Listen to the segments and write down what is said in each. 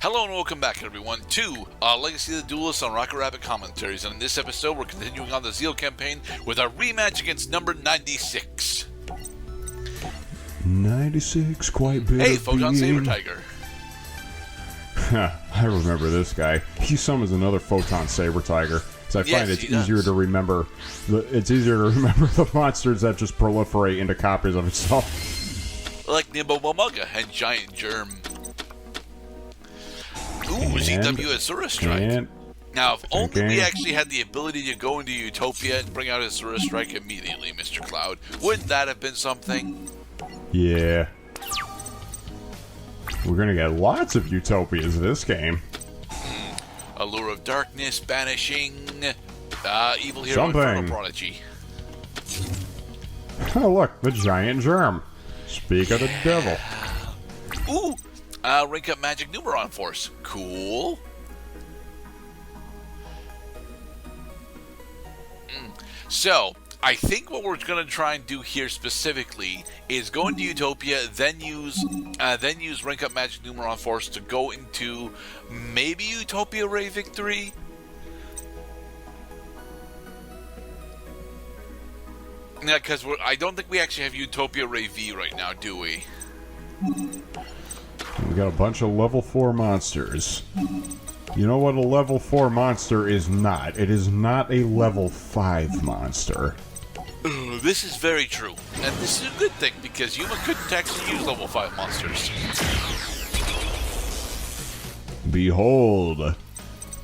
Hello and welcome back, everyone, to Legacy of the Duelist on Rocket Rabbit Commentaries. And in this episode, we're continuing on the Zeal campaign with our rematch against number 96. 96, quite big. Hey, Photon Saber Tiger. I remember this guy. He summons another Photon Saber Tiger. So I find it's easier to remember. It's easier to remember the monsters that just proliferate into copies of itself. Like Nimbo Momoga and Giant Germ. Ooh, ZW Azura Strike. Now, if only we actually had the ability to go into Utopia and bring out Azura Strike immediately, Mr. Cloud. Wouldn't that have been something? Yeah. We're gonna get lots of Utopias this game. Allure of Darkness, Banishing, Evil Hero, Infernal Prodigy. Oh, look, the Giant Germ. Speak of the devil. Ooh! Rank up Magic Numeron Force. Cool. So, I think what we're going to try and do here specifically is go into Utopia, then use Rank up Magic Numeron Force to go into maybe Utopia Ray Victory. Yeah, because I don't think we actually have Utopia Ray V right now, do we? We got a bunch of level 4 monsters. You know what a level 4 monster is not? It is not a level 5 monster. This is very true. And this is a good thing, because Yuma couldn't actually use level 5 monsters. Behold,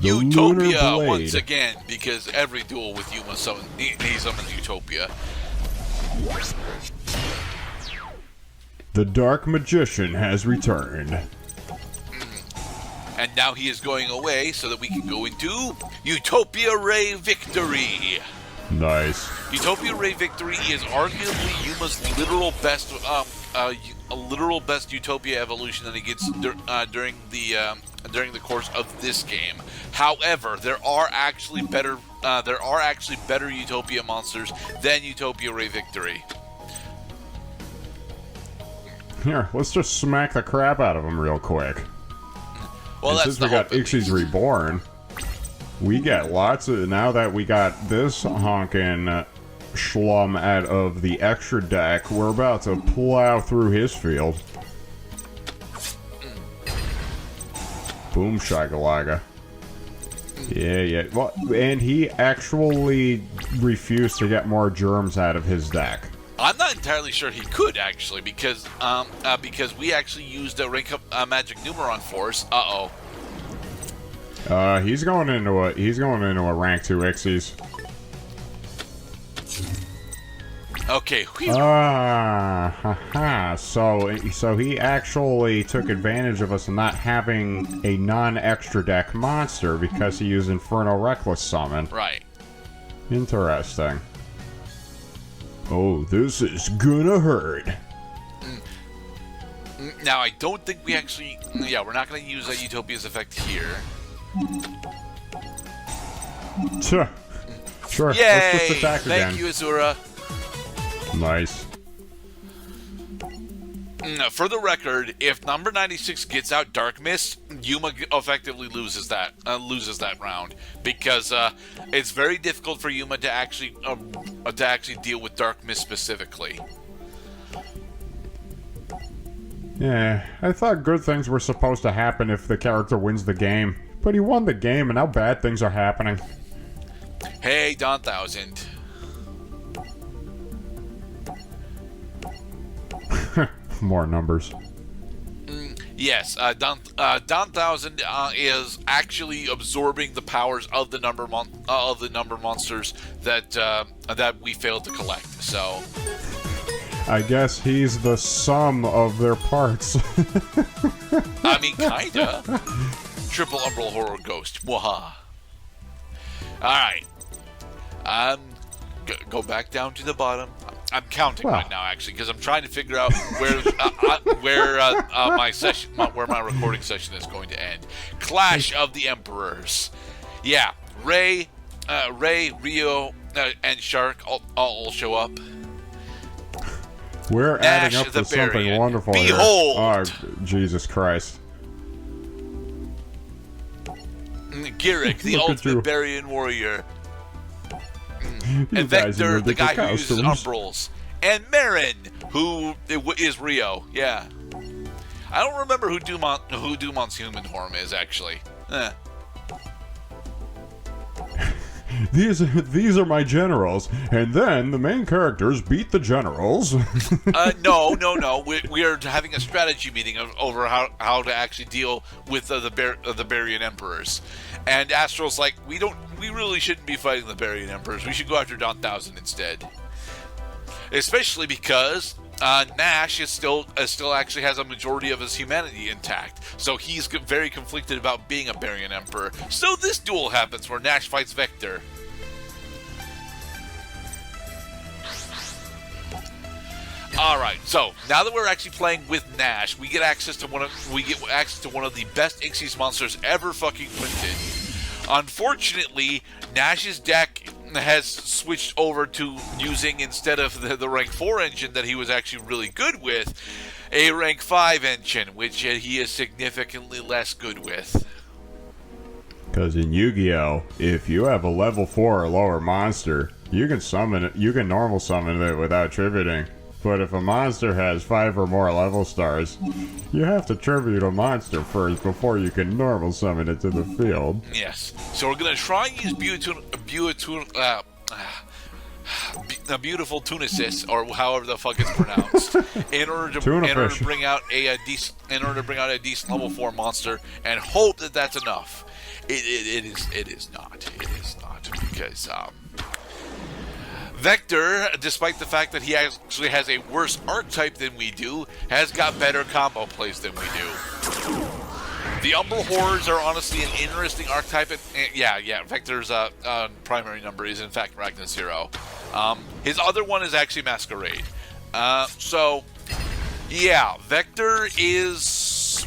the Utopia once again, because every duel with Yuma he summons Utopia. The Dark Magician has returned. And now he is going away so that we can go into Utopia Ray Victory. Nice. Utopia Ray Victory is arguably Yuma's literal best Utopia evolution that he gets during the course of this game. However, there are actually better Utopia monsters than Utopia Ray Victory. Here, let's just smack the crap out of him real quick. Well, and since we got Ixie's Reborn, we get lots of... Now that we got this honkin' schlum out of the extra deck, we're about to plow through his field. Boom shagalaga. Yeah. Well, and he actually refused to get more germs out of his deck. I'm not entirely sure he could actually, because we actually used a rank up Magic Numeron Force. He's going into a rank 2 Ixies. Okay. So he actually took advantage of us not having a non-extra deck monster because he used Inferno Reckless Summon. Right. Interesting. Oh, this is gonna hurt. Now, I don't think we actually... Yeah, we're not going to use that Utopia's effect here. Sure. Yay! Let's just attack again. Thank you, Azura. Nice. For the record, if number 96 gets out Dark Mist, Yuma effectively loses that round, because it's very difficult for Yuma to actually deal with Dark Mist specifically. Yeah, I thought good things were supposed to happen if the character wins the game, but he won the game, and now bad things are happening. Hey, Don 1000. More numbers. Yes, Don 1000 is actually absorbing the powers of the number monsters that we failed to collect. So, I guess he's the sum of their parts. I mean, kinda. Triple Umbral Horror Ghost. Waha. All right. Go back down to the bottom. I'm counting right now, actually, because I'm trying to figure out where my recording session is going to end. Clash of the Emperors. Yeah, Ray, Rio, and Shark all show up. We're Nash adding up to something wonderful Behold! here. Oh, Jesus Christ. Garrick, the ultimate Barian warrior. And Vector, the guy who uses umbrals. And Marin, who is Rio. Yeah. I don't remember who Dumont's human form is, actually. These are my generals, and then the main characters beat the generals. No. We are having a strategy meeting over how to actually deal with the Barian Emperors. And Astral's like, we really shouldn't be fighting the Barian Emperors. We should go after Don Thousand instead. Especially because Nash is still actually has a majority of his humanity intact, so he's very conflicted about being a Barian Emperor. So this duel happens where Nash fights Vector. All right, so now that we're actually playing with Nash, we get access to one of the best Ixies monsters ever fucking printed. Unfortunately, Nash's deck has switched over to using, instead of the rank 4 engine that he was actually really good with, a rank 5 engine, which he is significantly less good with. Because in Yu-Gi-Oh, if you have a level 4 or lower monster, you can summon it. You can normal summon it without tributing. But if a monster has 5 or more level stars, you have to tribute a monster first before you can normal summon it to the field. Yes. So we're going to try and use Beautiful Tunesis, or however the fuck it's pronounced, in order to bring out a decent level 4 monster, and hope that that's enough. It is not, because Vector, despite the fact that he actually has a worse archetype than we do, has got better combo plays than we do. The Umbral Horrors are honestly an interesting archetype. Yeah. Vector's primary number is in fact Ragnar Zero. His other one is actually Masquerade. So, yeah, Vector is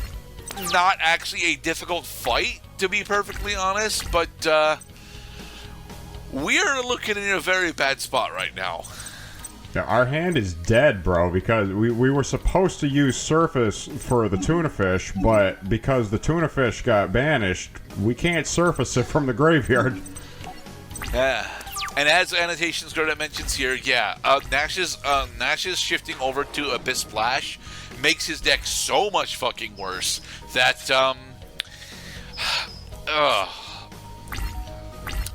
not actually a difficult fight, to be perfectly honest, but we are looking in a very bad spot right now. Yeah, our hand is dead, bro, because we were supposed to use Surface for the tuna fish, but because the tuna fish got banished, we can't surface it from the graveyard. Yeah. And as Annotations Granite mentions here, Nash's shifting over to Abyss Splash makes his deck so much fucking worse that,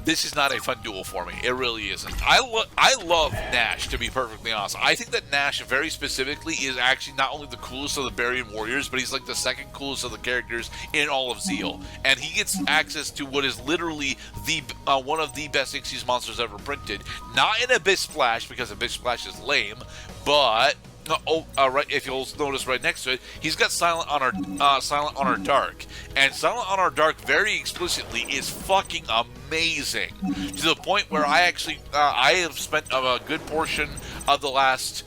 this is not a fun duel for me. It really isn't. I love Nash, to be perfectly honest. I think that Nash, very specifically, is actually not only the coolest of the Barian Warriors, but he's like the second coolest of the characters in all of Zeal. And he gets access to what is literally one of the best Ixies monsters ever printed. Not in Abyss Splash, because Abyss Splash is lame, but right, if you'll notice right next to it, he's got Silent Honor Dark, and Silent Honor Dark very explicitly is fucking amazing, to the point where I have spent a good portion of the last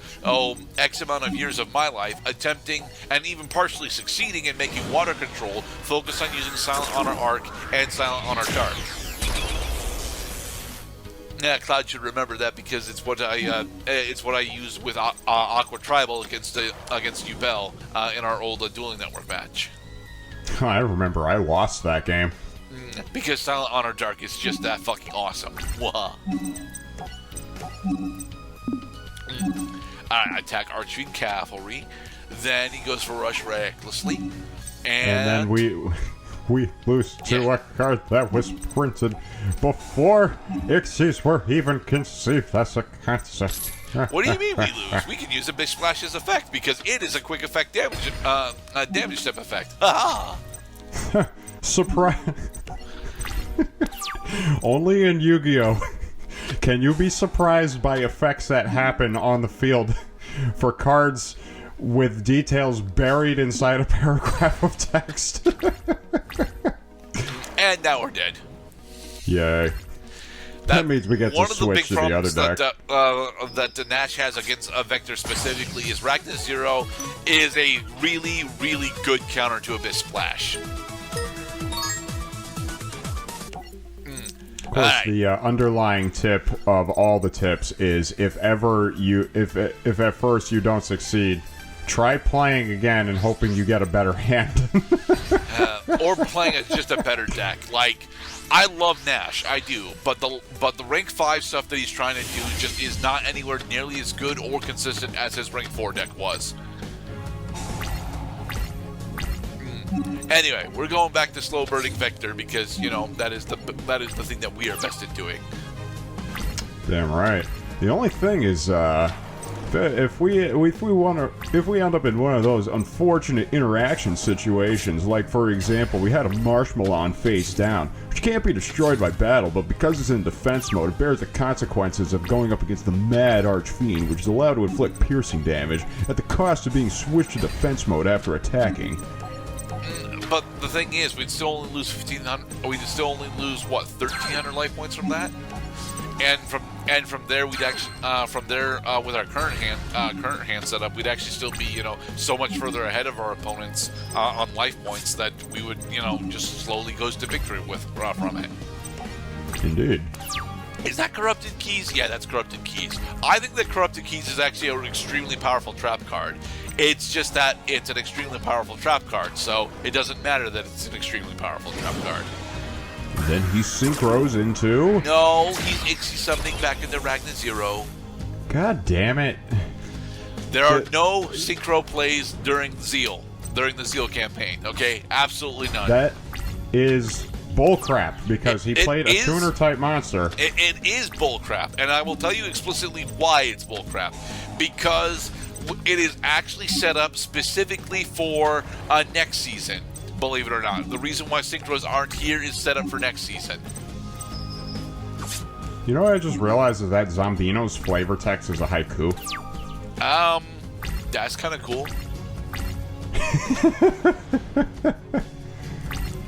X amount of years of my life attempting and even partially succeeding in making water control focus on using Silent Honor Arc and Silent Honor Dark. Yeah, Cloud should remember that, because it's what I use with Aqua Tribal against Ubel in our old Dueling Network match. I remember I lost that game. Because Silent Honor Dark is just that fucking awesome. Whoa. Attack Archery and Cavalry. Then he goes for Rush recklessly. And then we lose to a card that was printed before Ixies were even conceived as a concept. What do you mean we lose? We can use a Big Splash's effect, because it is a quick effect damage step effect. Surprise! Only in Yu-Gi-Oh! Can you be surprised by effects that happen on the field for cards with details buried inside a paragraph of text? And now we're dead. Yay. That means we get to switch to the other deck. That Nash has against Vector specifically is Ragnar Zero is a really, really good counter to Abyss Splash. Of course, the underlying tip of all the tips is if at first you don't succeed, try playing again and hoping you get a better hand. or playing just a better deck. Like, I love Nash, I do, but the rank 5 stuff that he's trying to do just is not anywhere nearly as good or consistent as his rank 4 deck was. Anyway, we're going back to slow burning Vector because, you know, that is the thing that we are best at doing. Damn right. The only thing is, if we end up in one of those unfortunate interaction situations, like for example, we had a Marshmallow face down, which can't be destroyed by battle, but because it's in defense mode, it bears the consequences of going up against the Mad Archfiend, which is allowed to inflict piercing damage at the cost of being switched to defense mode after attacking. But the thing is, we'd still only lose 1,500. We'd still only lose what, 1,300 life points from that. And from there, we'd actually with our current hand setup, we'd actually still be, you know, so much further ahead of our opponents on life points that we would, you know, just slowly goes to victory from it. Indeed. Is that Corrupted Keys? Yeah, that's Corrupted Keys. I think that Corrupted Keys is actually an extremely powerful trap card. It's just that it's an extremely powerful trap card, so it doesn't matter that it's an extremely powerful trap card. Then he synchros into... No, he's Ixie summoning back into Ragna Zero. God damn it. There are no synchro plays during the Zeal campaign, okay? Absolutely none. That is bullcrap, because he played a tuner-type monster. It is bullcrap, and I will tell you explicitly why it's bullcrap. Because it is actually set up specifically for next season. Believe it or not. The reason why synchros aren't here is set up for next season. You know what I just realized is that Zombino's flavor text is a haiku? That's kind of cool.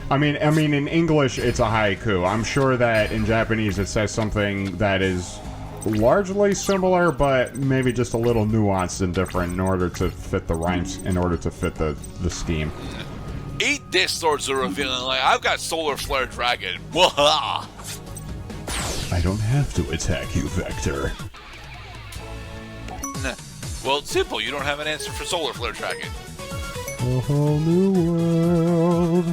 I mean, in English it's a haiku. I'm sure that in Japanese it says something that is largely similar, but maybe just a little nuanced and different in order to fit the rhymes, in order to fit the scheme. Eat this, Swords of Revealing Light. I've got Solar Flare Dragon. Waha! I don't have to attack you, Vector. Nah. Well, it's simple. You don't have an answer for Solar Flare Dragon. A whole new world.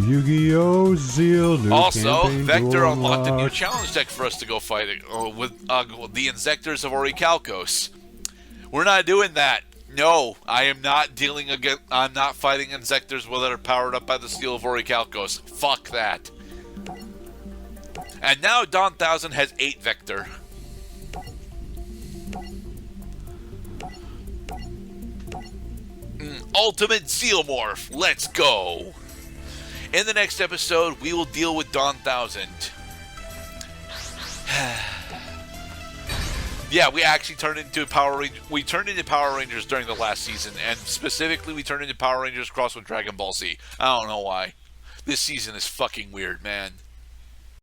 Yu-Gi-Oh! Zeal, new Also, campaign Vector to unlocked a new unlock. challenge deck for us to go fight with the Inzectors of Orichalcos. We're not doing that. No, I am not dealing against. I'm not fighting Inzectors that are powered up by the Seal of Orichalcos. Fuck that. And now Dawn 1000 has 8 Vector. Ultimate Zealmorph. Let's go. In the next episode, we will deal with Dawn 1000. Yeah, we actually turned into Power Rangers. We turned into Power Rangers during the last season, and specifically, we turned into Power Rangers crossed with Dragon Ball Z. I don't know why. This season is fucking weird, man.